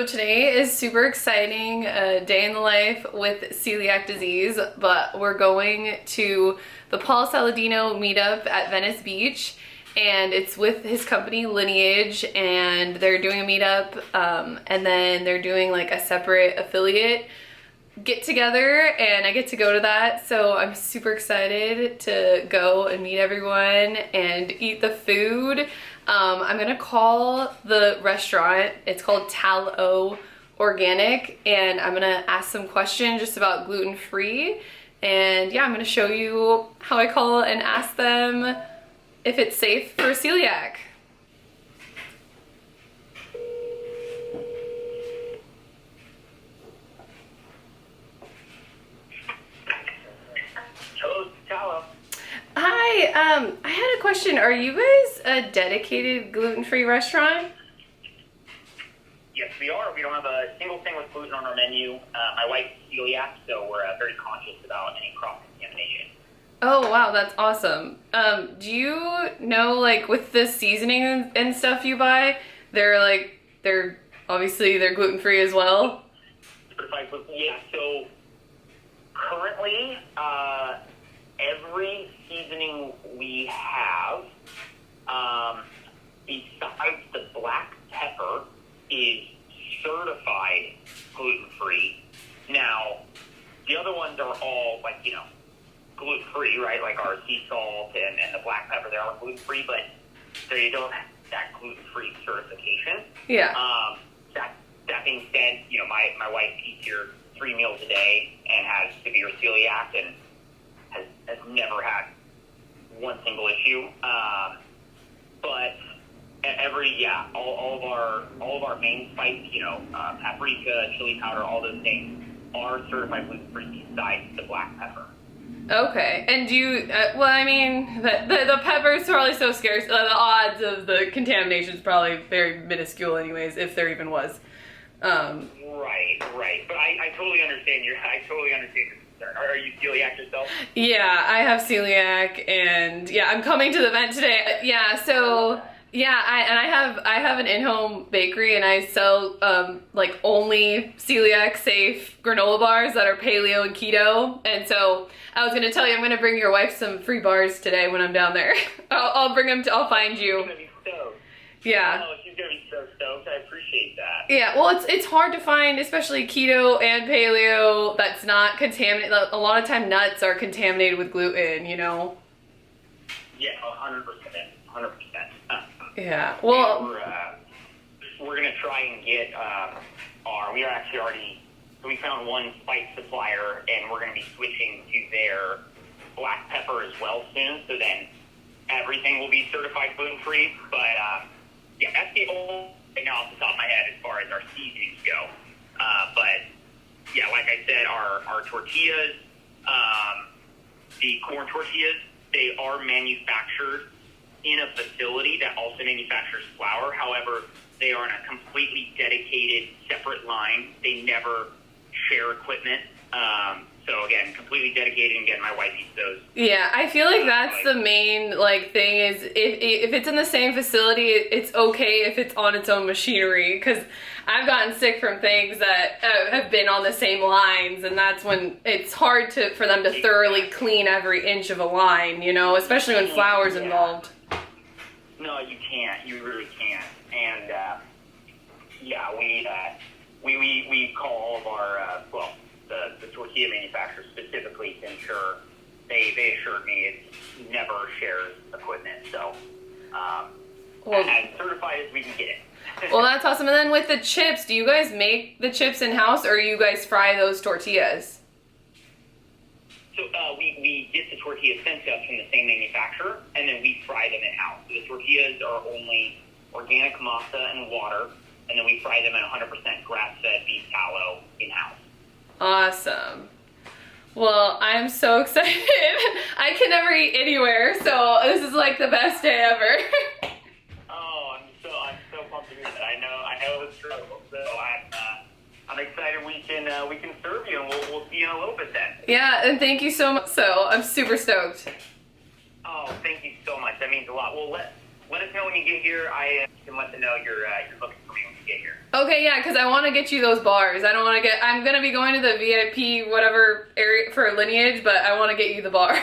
today is super exciting, a day in the life with celiac disease, but we're going to the Paul Saladino meetup at Venice Beach, and it's with his company Lineage, and they're doing a meetup, and then they're doing like a separate affiliate get together, and I get to go to that, so I'm super excited to go and meet everyone and eat the food. I'm gonna call the restaurant, it's called Talo Organic, and I'm gonna ask some questions just about gluten-free, and yeah, I'm gonna show you how I call and ask them if it's safe for celiac. Hello, Talo. Hi, I had a question. Are you guys a dedicated gluten-free restaurant? Yes, we are. We don't have a single thing with gluten on our menu. My wife's celiac, so we're very conscious about any cross-contamination. Oh wow, that's awesome. Do you know, like, with the seasoning and stuff you buy, they're obviously they're gluten-free as well? Yeah, so currently, every seasoning we have, besides the black pepper, is certified gluten-free. Now, the other ones are all, like, you know, gluten-free, right? Like our sea salt and the black pepper, they're all gluten-free, but they don't have that gluten-free certification. Yeah. That being said, you know, my wife eats here 3 meals a day and has severe celiac and has never had one single issue. But all of our main spices, you know, paprika, chili powder, all those things are certified gluten-free besides the black pepper. Okay, and do you, well, I mean, the pepper's probably so scarce, the odds of the contamination is probably very minuscule anyways, if there even was. Right, but I totally understand your concern. Are you celiac yourself? Yeah, I have celiac, and yeah, I'm coming to the event today. Yeah, so yeah, I have an in-home bakery, and I sell like only celiac safe granola bars that are paleo and keto. And so I was gonna tell you, I'm gonna bring your wife some free bars today when I'm down there. I'll bring them. I'll find you. She's gonna be stoked. Yeah. Oh, she's gonna be so stoked. I appreciate that. Yeah, well, it's hard to find, especially keto and paleo, that's not contaminated. A lot of time nuts are contaminated with gluten, you know? Yeah, 100%. Yeah, well... We're going to try and get we are actually already... So we found one spice supplier, and we're going to be switching to their black pepper as well soon, so then everything will be certified gluten-free. But, yeah, that's the only thing now off the top of my head as far as our seasonings go. But, yeah, like I said, our tortillas, the corn tortillas, they are manufactured in a facility that also manufactures flour. However, they are on a completely dedicated, separate line. They never share equipment. So again, completely dedicated, and again, my wife eats those. Yeah, I feel like that's the main thing is if it's in the same facility, it's okay if it's on its own machinery, because I've gotten sick from things that have been on the same lines, and that's when it's hard for them to thoroughly clean every inch of a line, you know, especially when flour's involved. No, you can't. You really can't. And yeah, we call all of our the tortilla manufacturers specifically to ensure they assured me it never shares equipment. So as certified as we can get it. Well, that's awesome. And then with the chips, do you guys make the chips in-house, or you guys fry those tortillas? So we get the tortillas sent to us from the same manufacturer, and then we fry them in-house. So the tortillas are only organic masa and water, and then we fry them in 100% grass-fed beef tallow in-house. Awesome. Well, I'm so excited. I can never eat anywhere, so this is like the best day ever. Oh, I'm so pumped to hear that. I know the struggle, so I'm excited we can serve you, and we'll see you in a little bit then. Yeah, and thank you so much. So I'm super stoked. Oh, thank you so much. That means a lot. Well, let us know when you get here. I can let them know you're looking for me when you get here. Okay, yeah, because I want to get you those bars. I don't want to get, I'm going to be going to the VIP whatever area for Lineage, but I want to get you the bars.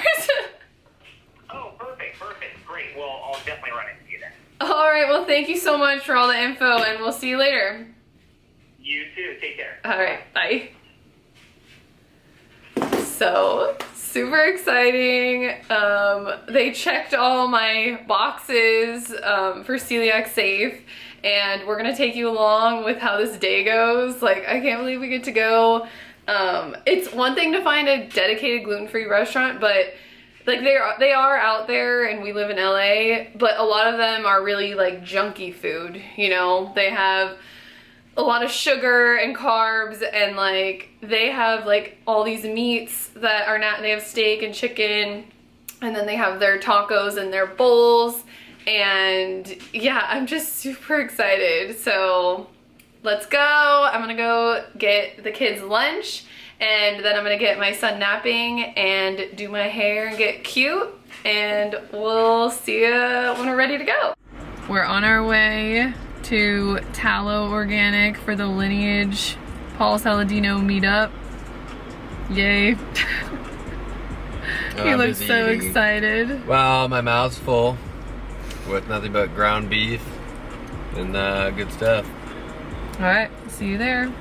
Oh, perfect. Great. Well, I'll definitely run into you then. All right, well, thank you so much for all the info, and we'll see you later. You too. Take care. All right, bye. So, super exciting. They checked all my boxes for celiac safe, and we're gonna take you along with how this day goes. Like, I can't believe we get to go. It's one thing to find a dedicated gluten-free restaurant, but like they are out there, and we live in LA, but a lot of them are really like junky food, you know? They have a lot of sugar and carbs, and like they have like all these meats that are not, they have steak and chicken, and then they have their tacos and their bowls, and yeah, I'm just super excited. So let's go. I'm gonna go get the kids lunch, and then I'm gonna get my son napping and do my hair and get cute, and we'll see you when we're ready to go. We're on our way to Talo Organic for the Lineage Paul Saladino meetup. Yay. He looks so excited. Well, my mouth's full with nothing but ground beef and good stuff. All right, see you there.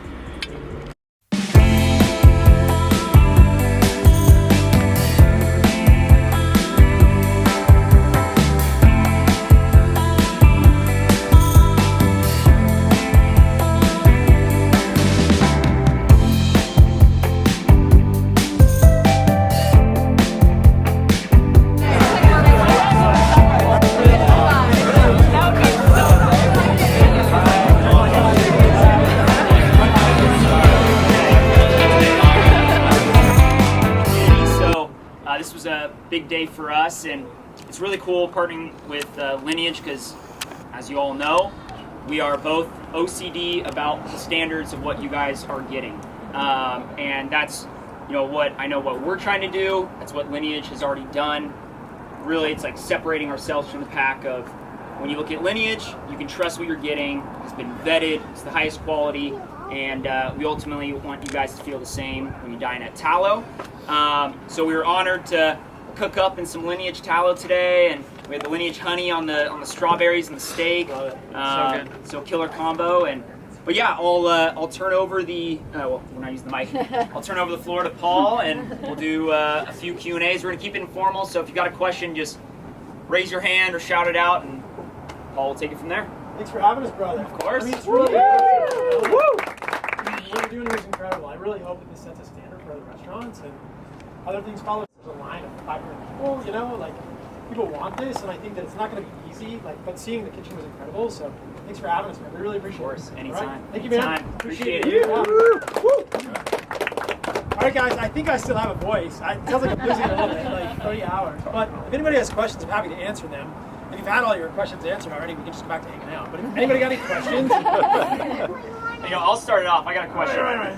This was a big day for us, and it's really cool partnering with Lineage because, as you all know, we are both OCD about the standards of what you guys are getting, and that's what we're trying to do. That's what Lineage has already done. Really, it's like separating ourselves from the pack of when you look at Lineage, you can trust what you're getting. It's been vetted. It's the highest quality. And we ultimately want you guys to feel the same when you dine at Talo. So we were honored to cook up in some Lineage Talo today, and we had the Lineage honey on the strawberries and the steak. So good. So killer combo. But yeah, I'll turn over the we're not using the mic. I'll turn over the floor to Paul, and we'll do a few Q&As. We're gonna keep it informal, so if you got a question, just raise your hand or shout it out, and Paul will take it from there. Thanks for having us, brother. Of course. I mean, it's really what you're doing here is incredible. I really hope that this sets a standard for other restaurants and other things follow. There's a line of 500 people, you know, like people want this, and I think that it's not going to be easy. But seeing the kitchen was incredible. So thanks for having us, man. We really appreciate it. Of course, anytime. All right. Thank you, Anytime. man. Appreciate it. Yeah. All right, guys. I think I still have a voice. It sounds like I'm losing it a little bit, like 30 hours. But if anybody has questions, I'm happy to answer them. If you've had all your questions answered already, we can just go back to hanging out. But if anybody got any questions? I'll start it off. I got a question. Right.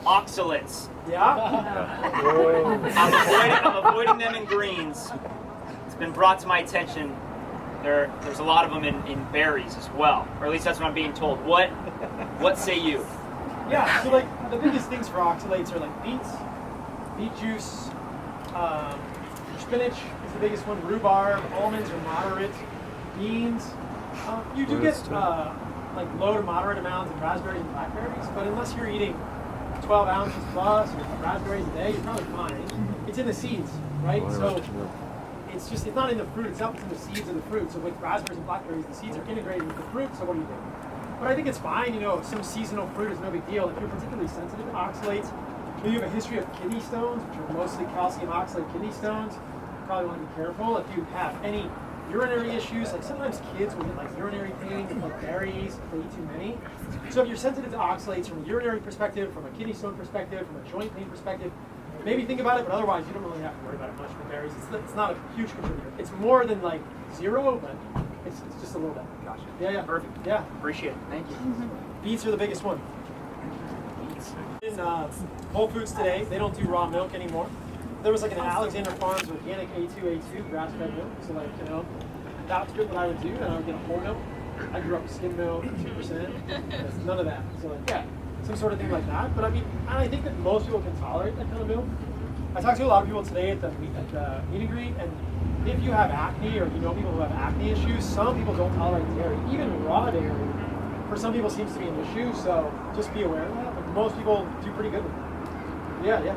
Oxalates. Yeah? I'm avoiding them in greens. It's been brought to my attention. There's a lot of them in berries as well, or at least that's what I'm being told. What say you? Yeah, so like the biggest things for oxalates are like beets, beet juice, spinach is the biggest one, rhubarb, almonds are moderate, beans. You do get like low to moderate amounts of raspberries and blackberries, but unless you're eating 12 ounces plus or raspberries a day, you're probably fine. It's in the seeds, right? So it's not in the fruit itself, it's in the seeds of the fruit. So with raspberries and blackberries, the seeds are integrated with the fruit, so what do you do? But I think it's fine, you know, some seasonal fruit is no big deal. If you're particularly sensitive to oxalates, maybe you have a history of kidney stones, which are mostly calcium oxalate kidney stones, you probably want to be careful. If you have any urinary issues, like sometimes kids will get like urinary pain with like berries if they eat too many. So if you're sensitive to oxalates from a urinary perspective, from a kidney stone perspective, from a joint pain perspective, maybe think about it, but otherwise you don't really have to worry about it much with berries. It's not a huge contributor. It's more than like zero, but it's just a little bit. Gotcha. Yeah. Perfect. Yeah. Appreciate it. Thank you. Beets are the biggest one. Beets. In Whole Foods today, they don't do raw milk anymore. There was like an Alexander Farms organic A2 grass-fed milk, so like, you know, that's what I would do, and I would get a whole milk. I grew up with skim milk, 2%. There's none of that. So like, yeah, some sort of thing like that. But I mean, I think that most people can tolerate that kind of milk. I talked to a lot of people today at the meet and greet, and if you have acne or you know people who have acne issues, some people don't tolerate dairy. Even raw dairy, for some people, seems to be an issue. So just be aware of that. But most people do pretty good with it. Yeah.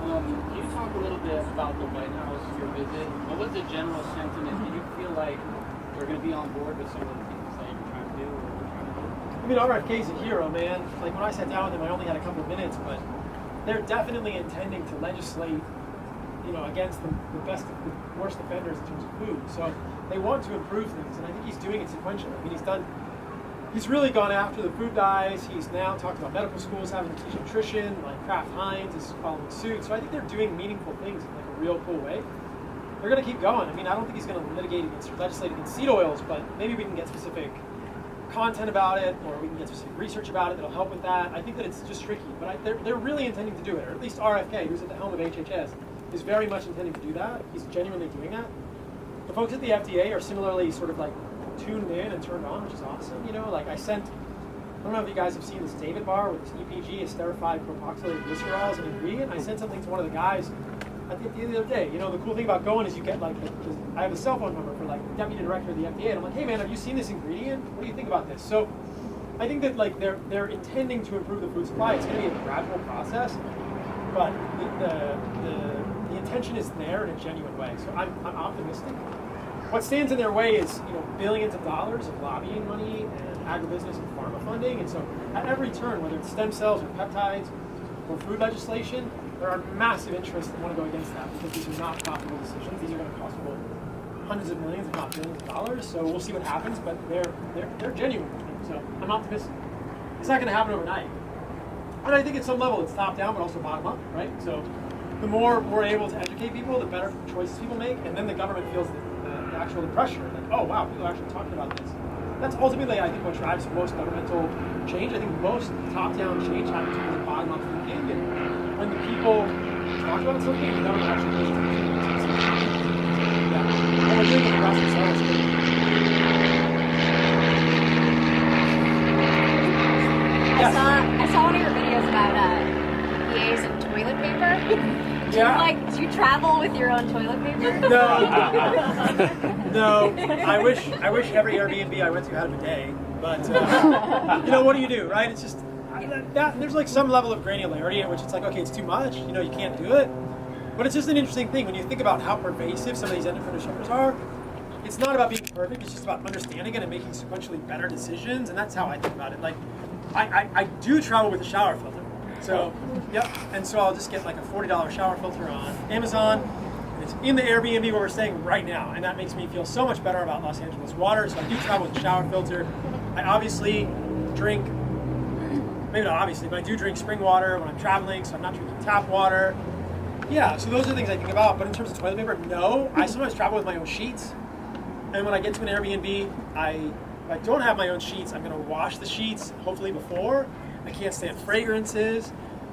Can you talk a little bit about the White House, your visit? What was the general sentiment? Did you feel like we're going to be on board with some of the things that you're trying to do or we're trying to do? I mean, RFK is a hero, man. Like when I sat down with him, I only had a couple of minutes, but they're definitely intending to legislate, you know, against the worst offenders in terms of food. So they want to improve things, and I think he's doing it sequentially. I mean, he's really gone after the food dyes. He's now talked about medical schools having to teach nutrition, like Kraft Heinz is following suit. So I think they're doing meaningful things in like a real cool way. They're going to keep going. I mean, I don't think he's going to legislate against seed oils, but maybe we can get specific content about it, or we can get specific research about it that'll help with that. I think that it's just tricky, but they're really intending to do it, or at least RFK, who's at the helm of HHS, is very much intending to do that. He's genuinely doing that. The folks at the FDA are similarly sort of like tuned in and turned on, which is awesome. You know, like I don't know if you guys have seen this David bar with this EPG, esterified propoxylated glycerol as an ingredient. I sent something to one of the guys at the other day. You know, the cool thing about going is you get like, I have a cell phone number for like the deputy director of the FDA, and I'm like, hey man, have you seen this ingredient? What do you think about this? So I think that like they're intending to improve the food supply. It's going to be a gradual process, but the intention is there in a genuine way. So I'm optimistic. What stands in their way is, you know, billions of dollars of lobbying money and agribusiness and pharma funding. And so at every turn, whether it's stem cells or peptides or food legislation, there are massive interests that want to go against that because these are not profitable decisions. These are going to cost people hundreds of millions, if not billions of dollars. So we'll see what happens, but they're genuine. So I'm optimistic. It's not going to happen overnight. And I think at some level it's top down, but also bottom up, right? So the more we're able to educate people, the better choices people make, and then the government feels the actual pressure. Like, oh wow, people are actually talking about this. That's ultimately, I think, what drives most governmental change. I think most top-down change happens from the bottom-up thinking, and when the people talk about something, the government actually pays attention. Yeah. And we're doing it across the cells. I saw one of your videos about PAs and toilet paper. Do you travel with your own toilet paper? No. I wish every Airbnb I went to had a bidet, but you know, what do you do, right? It's just there's like some level of granularity at which it's like, okay, it's too much. You know, you can't do it. But it's just an interesting thing when you think about how pervasive some of these endocrine disruptors are. It's not about being perfect. It's just about understanding it and making sequentially better decisions, and that's how I think about it. Like, I do travel with a shower filter. So, yep, and so I'll just get like a $40 shower filter on Amazon, and it's in the Airbnb where we're staying right now, and that makes me feel so much better about Los Angeles water. So I do travel with a shower filter. I obviously drink, maybe not obviously, but I do drink spring water when I'm traveling, so I'm not drinking tap water. Yeah, so those are things I think about, but in terms of toilet paper, no. I sometimes travel with my own sheets, and when I get to an Airbnb, if I don't have my own sheets, I'm gonna wash the sheets, hopefully before. I can't stand fragrances.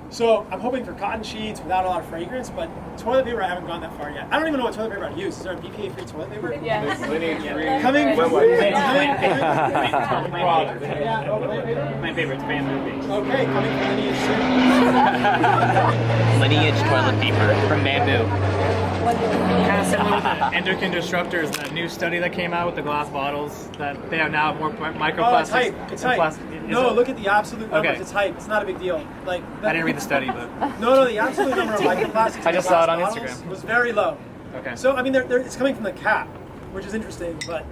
So I'm hoping for cotton sheets without a lot of fragrance, but toilet paper, I haven't gone that far yet. I don't even know what toilet paper I'd use. Is there a BPA-free toilet paper? Yes. Lineage free. Coming from My favorite's bamboo. Okay, coming from Lineage. Lineage toilet paper from bamboo. Kind of similar with the endocrine disruptors, that new study that came out with the glass bottles, that they have now more microplastics. Oh, it's hype. It's hype. No, look at the absolute numbers. Okay. It's hype. It's not a big deal. Like I didn't read the study, but No, the absolute number of microplastics I in just glass saw it on bottles Instagram. was very low. okay. So, I mean, it's coming from the cap, which is interesting, but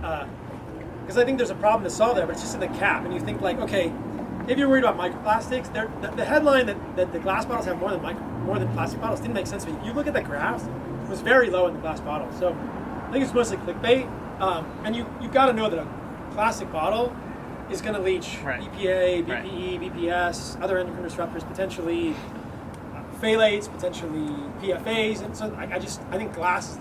because I think there's a problem to solve there, but it's just in the cap. And you think, like, okay, if you're worried about microplastics, the headline that the glass bottles have more than plastic bottles didn't make sense to me. If you look at the graphs, it was very low in the glass bottle. So I think it's mostly clickbait. And you've got to know that a plastic bottle is going to leach Right. EPA, BPE, BPS, other endocrine disruptors, potentially phthalates, potentially PFAs. And so I think glass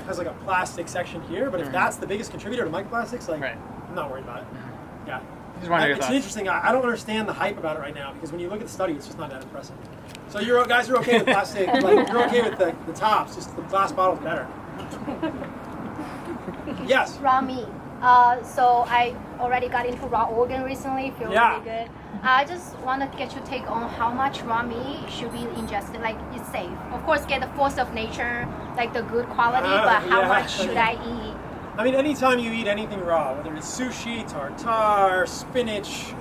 has like a plastic section here, but if that's the biggest contributor to microplastics, like I'm not worried about it. Yeah. Just wondering your It's thoughts. interesting. I don't understand the hype about it right now because when you look at the study, it's just not that impressive. So you guys are okay with plastic, like you're okay with the tops, just the glass bottle's better. Yes. Raw meat. So I already got into raw organ recently. Feel really good. I just want to get your take on how much raw meat should be ingested. Like it's safe. Of course, get the force of nature, like the good quality. But how much should I eat? I mean, anytime you eat anything raw, whether it's sushi, tartare, spinach,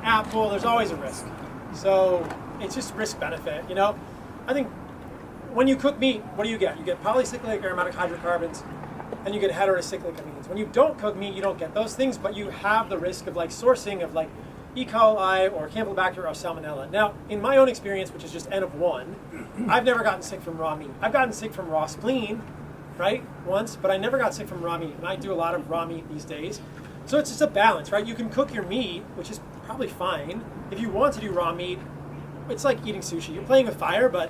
apple, there's always a risk. So it's just risk benefit. You know, I think when you cook meat, what do you get? You get polycyclic aromatic hydrocarbons. And you get heterocyclic amines. When you don't cook meat, you don't get those things, but you have the risk of like sourcing of like E. coli or Campylobacter or Salmonella. Now, in my own experience, which is just N of 1, I've never gotten sick from raw meat. I've gotten sick from raw spleen, right, once, but I never got sick from raw meat, and I do a lot of raw meat these days. So it's just a balance, right? You can cook your meat, which is probably fine. If you want to do raw meat, it's like eating sushi. You're playing with fire, but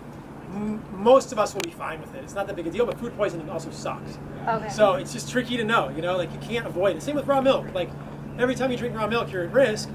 most of us will be fine with it. It's not that big a deal, but food poisoning also sucks. Okay. So it's just tricky to know, you know, like you can't avoid it. Same with raw milk. Like every time you drink raw milk, you're at risk.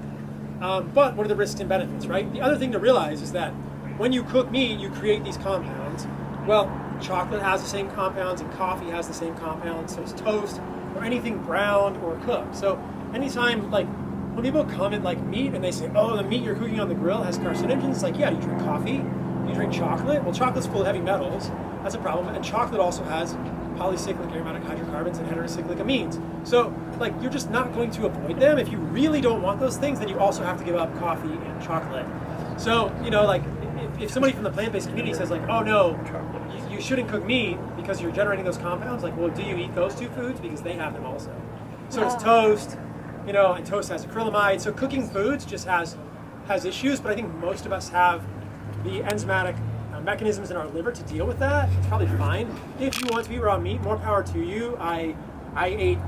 But what are the risks and benefits, right? The other thing to realize is that when you cook meat, you create these compounds. Well, chocolate has the same compounds and coffee has the same compounds. So it's toast or anything browned or cooked. So anytime, like when people comment like meat and they say, oh, the meat you're cooking on the grill has carcinogens, it's like, yeah, you drink coffee. You drink chocolate. Well, chocolate's full of heavy metals. That's a problem. And chocolate also has polycyclic aromatic hydrocarbons and heterocyclic amines. So, like, you're just not going to avoid them. If you really don't want those things, then you also have to give up coffee and chocolate. So, you know, like, if somebody from the plant-based community says, like, oh, no, you shouldn't cook meat because you're generating those compounds, like, well, do you eat those two foods? Because they have them also. So it's toast, you know, and toast has acrylamide. So cooking foods just has issues, but I think most of us have the enzymatic mechanisms in our liver to deal with that. It's probably fine. If you want to eat raw meat, more power to you. I ate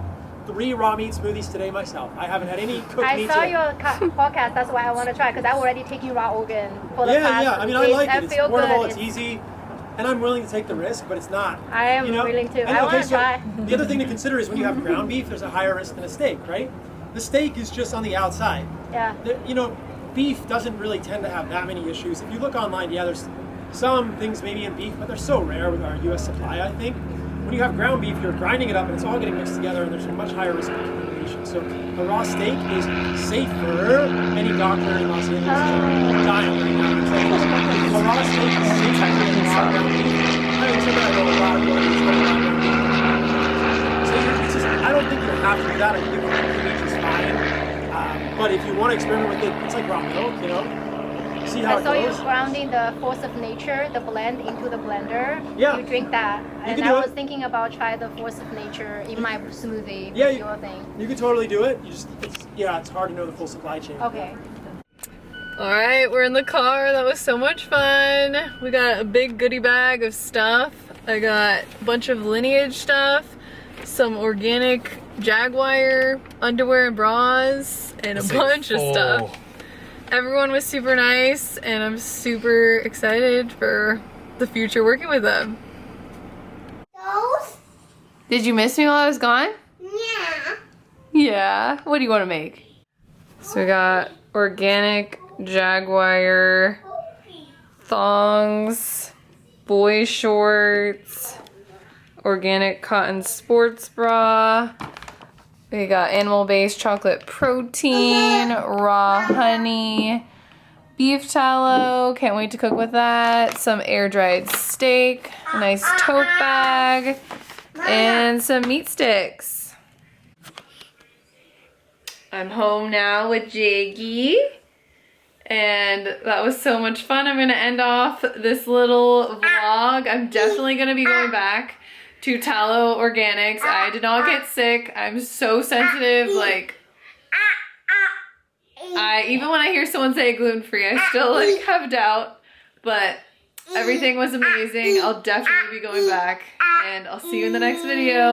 3 raw meat smoothies today myself. I haven't had any cooked meat. I saw your podcast. That's why I want to try because I'm already taking raw organ for the past I mean, I like it. It's portable. good. It's easy, and I'm willing to take the risk. But it's not. I am willing to. I want to try. The other thing to consider is when you have ground beef, there's a higher risk than a steak, right? The steak is just on the outside. Yeah. You know, beef doesn't really tend to have that many issues. If you look online, yeah, there's some things maybe in beef, but they're so rare with our U.S. supply, I think. When you have ground beef, you're grinding it up and it's all getting mixed together and there's a much higher risk of contamination. So a raw steak is safer. Any doctor in Los Angeles is dying right now. A raw steak is safer than raw ground beef. I mean, sometimes I know a lot of people use raw ground beef. So it's just, I don't think you have to do that. I think meat is fine. But if you want to experiment with it, it's like raw milk, you know? See how I saw it you goes. grounding the force of nature, the blend into the blender. Yeah. You drink that. And can I do was it. thinking about try the force of nature in my smoothie. Yeah, with your thing. You could totally do it. You just, it's hard to know the full supply chain. Okay. All right, we're in the car. That was so much fun. We got a big goodie bag of stuff. I got a bunch of Lineage stuff, some organic Jaguar underwear and bras, and a bunch of stuff. Everyone was super nice, and I'm super excited for the future working with them. Did you miss me while I was gone? Yeah. Yeah. What do you want to make? So we got organic Jaguar thongs, boy shorts, organic cotton sports bra. We got animal-based chocolate protein, raw honey, beef tallow, can't wait to cook with that, some air-dried steak, a nice tote bag, and some meat sticks. I'm home now with Jiggy, and that was so much fun. I'm gonna end off this little vlog. I'm definitely gonna be going back to Talo Organics. I did not get sick. I'm so sensitive. Like, even when I hear someone say gluten-free, I still like have doubt. But everything was amazing. I'll definitely be going back, and I'll see you in the next video.